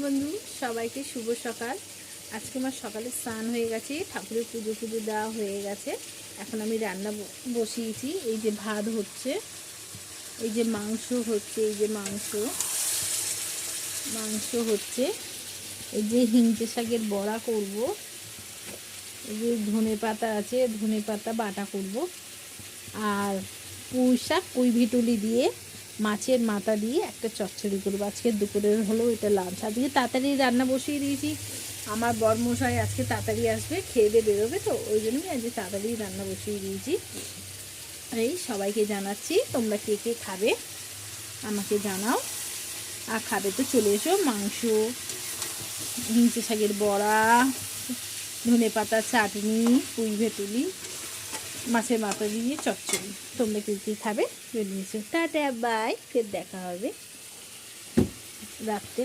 বন্ধু, সবাইকে শুভ সকাল। আজকে আমার সকালে স্নান হয়ে গেছে, ঠাকুরের পুজো দেওয়া হয়ে গেছে। এখন আমি রান্না বসিয়েছি। এই যে ভাত হচ্ছে, এই যে মাংস হচ্ছে, এই যে মাংস হচ্ছে, এই যে হিংচে শাকের বড়া করব, এই যে ধনে পাতা আছে, ধনে পাতা বাটা করব, আর পুঁই শাক কুইভিটুলি দিয়ে মাছের মাথা দিয়ে একটা চচ্চড়ি করবো। আজকে দুপুরের হলো এটা লাঞ্চ। আজকে তাড়াতাড়ি রান্না বসিয়ে দিয়েছি। আমার বরমশাই আজকে তাড়াতাড়ি আসবে, খেয়ে দিয়ে বেরোবে, তো ওই জন্যই আজকে তাড়াতাড়ি রান্না বসিয়ে দিয়েছি। এই সবাইকে জানাচ্ছি, তোমরা কে কে খাবে আমাকে জানাও, আর খাবে তো চলে এসো। মাংস, হিংচে শাকের বড়া, ধনে পাতা চাটনি, পুঁই ভেটুলি, মাছের মাথা দিয়ে চচ্চড়ি। তোমরা কি কি খাবে বেরিয়েছো। টাটা, বাই, ফের দেখা হবে রাত্রে।